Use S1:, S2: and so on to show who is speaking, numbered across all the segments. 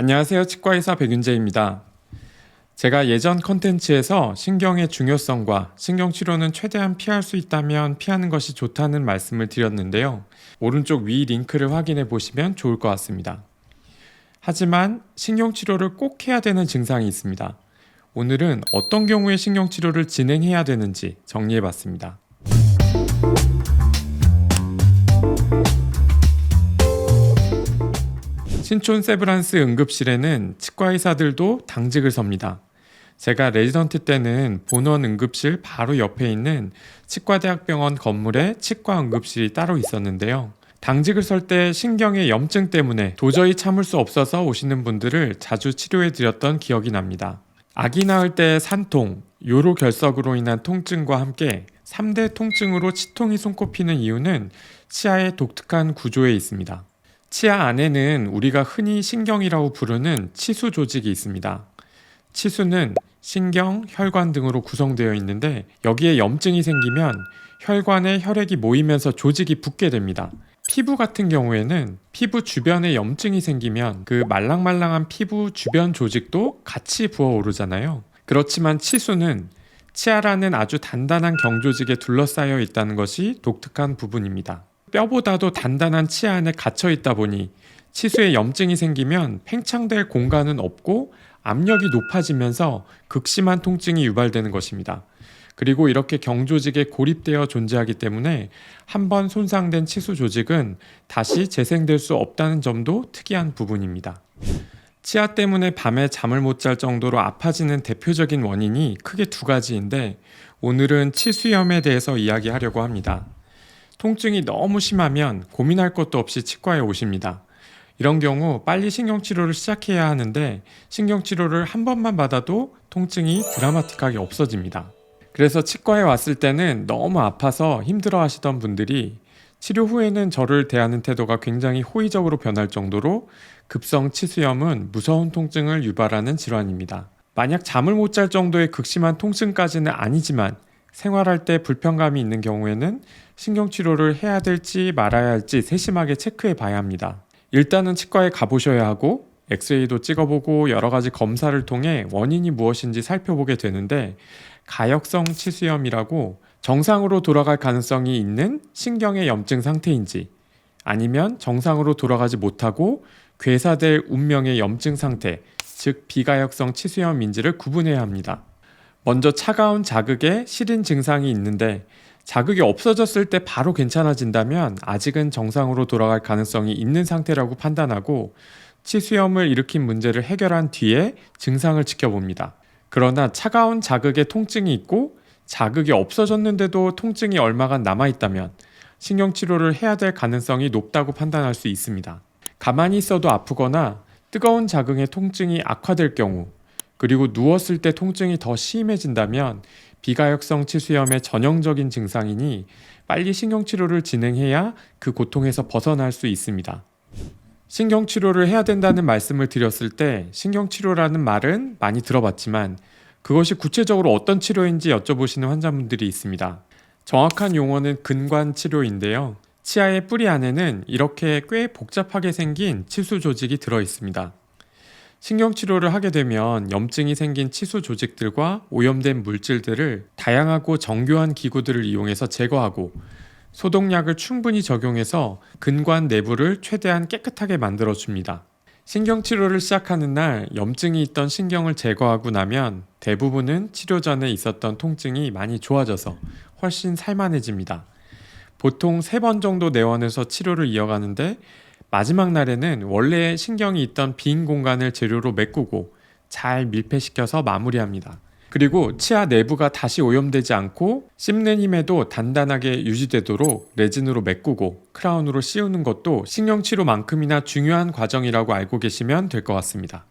S1: 안녕하세요. 치과의사 백윤재입니다. 제가 예전 컨텐츠에서 신경의 중요성과 신경치료는 최대한 피할 수 있다면 피하는 것이 좋다는 말씀을 드렸는데요. 오른쪽 위 링크를 확인해 보시면 좋을 것 같습니다. 하지만 신경치료를 꼭 해야 되는 증상이 있습니다. 오늘은 어떤 경우에 신경치료를 진행해야 되는지 정리해 봤습니다. 신촌 세브란스 응급실에는 치과의사들도 당직을 섭니다. 제가 레지던트 때는 본원 응급실 바로 옆에 있는 치과대학병원 건물에 치과 응급실이 따로 있었는데요. 당직을 설 때 신경의 염증 때문에 도저히 참을 수 없어서 오시는 분들을 자주 치료해 드렸던 기억이 납니다. 아기 낳을 때 산통, 요로결석으로 인한 통증과 함께 3대 통증으로 치통이 손꼽히는 이유는 치아의 독특한 구조에 있습니다. 치아 안에는 우리가 흔히 신경이라고 부르는 치수 조직이 있습니다. 치수는 신경, 혈관 등으로 구성되어 있는데 여기에 염증이 생기면 혈관에 혈액이 모이면서 조직이 붓게 됩니다. 피부 같은 경우에는 피부 주변에 염증이 생기면 그 말랑말랑한 피부 주변 조직도 같이 부어오르잖아요. 그렇지만 치수는 치아라는 아주 단단한 경조직에 둘러싸여 있다는 것이 독특한 부분입니다. 뼈보다도 단단한 치아 안에 갇혀 있다 보니 치수에 염증이 생기면 팽창될 공간은 없고 압력이 높아지면서 극심한 통증이 유발되는 것입니다. 그리고 이렇게 경조직에 고립되어 존재하기 때문에 한번 손상된 치수 조직은 다시 재생될 수 없다는 점도 특이한 부분입니다. 치아 때문에 밤에 잠을 못 잘 정도로 아파지는 대표적인 원인이 크게 두 가지인데 오늘은 치수염에 대해서 이야기하려고 합니다. 통증이 너무 심하면 고민할 것도 없이 치과에 오십니다. 이런 경우 빨리 신경치료를 시작해야 하는데 신경치료를 한 번만 받아도 통증이 드라마틱하게 없어집니다. 그래서 치과에 왔을 때는 너무 아파서 힘들어 하시던 분들이 치료 후에는 저를 대하는 태도가 굉장히 호의적으로 변할 정도로 급성 치수염은 무서운 통증을 유발하는 질환입니다. 만약 잠을 못 잘 정도의 극심한 통증까지는 아니지만 생활할 때 불편감이 있는 경우에는 신경치료를 해야 될지 말아야 할지 세심하게 체크해 봐야 합니다. 일단은 치과에 가보셔야 하고 엑스레이도 찍어보고 여러 가지 검사를 통해 원인이 무엇인지 살펴보게 되는데 가역성 치수염이라고 정상으로 돌아갈 가능성이 있는 신경의 염증 상태인지 아니면 정상으로 돌아가지 못하고 괴사될 운명의 염증 상태, 즉 비가역성 치수염인지를 구분해야 합니다. 먼저 차가운 자극에 시린 증상이 있는데 자극이 없어졌을 때 바로 괜찮아진다면 아직은 정상으로 돌아갈 가능성이 있는 상태라고 판단하고 치수염을 일으킨 문제를 해결한 뒤에 증상을 지켜봅니다. 그러나 차가운 자극에 통증이 있고 자극이 없어졌는데도 통증이 얼마간 남아있다면 신경치료를 해야 될 가능성이 높다고 판단할 수 있습니다. 가만히 있어도 아프거나 뜨거운 자극에 통증이 악화될 경우 그리고 누웠을 때 통증이 더 심해진다면 비가역성 치수염의 전형적인 증상이니 빨리 신경치료를 진행해야 그 고통에서 벗어날 수 있습니다. 신경치료를 해야 된다는 말씀을 드렸을 때 신경치료라는 말은 많이 들어봤지만 그것이 구체적으로 어떤 치료인지 여쭤보시는 환자분들이 있습니다. 정확한 용어는 근관치료인데요. 치아의 뿌리 안에는 이렇게 꽤 복잡하게 생긴 치수 조직이 들어 있습니다. 신경치료를 하게 되면 염증이 생긴 치수 조직들과 오염된 물질들을 다양하고 정교한 기구들을 이용해서 제거하고 소독약을 충분히 적용해서 근관 내부를 최대한 깨끗하게 만들어줍니다. 신경치료를 시작하는 날 염증이 있던 신경을 제거하고 나면 대부분은 치료 전에 있었던 통증이 많이 좋아져서 훨씬 살만해집니다. 보통 3번 정도 내원해서 치료를 이어가는데 마지막 날에는 원래 신경이 있던 빈 공간을 재료로 메꾸고 잘 밀폐시켜서 마무리합니다. 그리고 치아 내부가 다시 오염되지 않고 씹는 힘에도 단단하게 유지되도록 레진으로 메꾸고 크라운으로 씌우는 것도 신경치료만큼이나 중요한 과정이라고 알고 계시면 될 것 같습니다.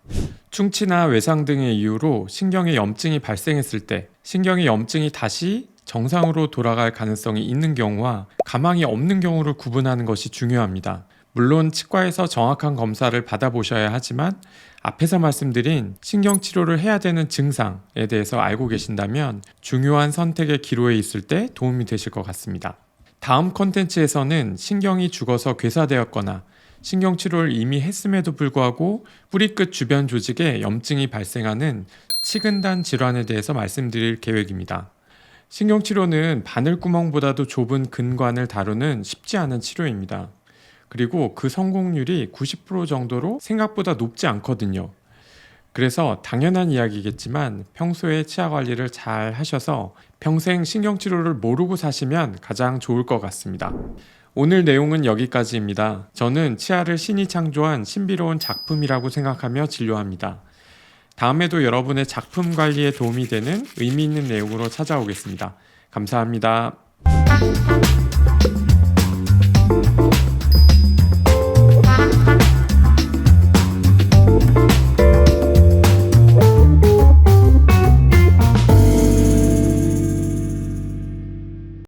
S1: 충치나 외상 등의 이유로 신경에 염증이 발생했을 때 신경의 염증이 다시 정상으로 돌아갈 가능성이 있는 경우와 가망이 없는 경우를 구분하는 것이 중요합니다. 물론 치과에서 정확한 검사를 받아보셔야 하지만 앞에서 말씀드린 신경치료를 해야 되는 증상에 대해서 알고 계신다면 중요한 선택의 기로에 있을 때 도움이 되실 것 같습니다. 다음 컨텐츠에서는 신경이 죽어서 괴사되었거나 신경치료를 이미 했음에도 불구하고 뿌리끝 주변 조직에 염증이 발생하는 치근단 질환에 대해서 말씀드릴 계획입니다. 신경치료는 바늘구멍보다도 좁은 근관을 다루는 쉽지 않은 치료입니다. 그리고 그 성공률이 90% 정도로 생각보다 높지 않거든요. 그래서 당연한 이야기겠지만 평소에 치아 관리를 잘 하셔서 평생 신경치료를 모르고 사시면 가장 좋을 것 같습니다. 오늘 내용은 여기까지입니다. 저는 치아를 신이 창조한 신비로운 작품이라고 생각하며 진료합니다. 다음에도 여러분의 작품 관리에 도움이 되는 의미 있는 내용으로 찾아오겠습니다. 감사합니다.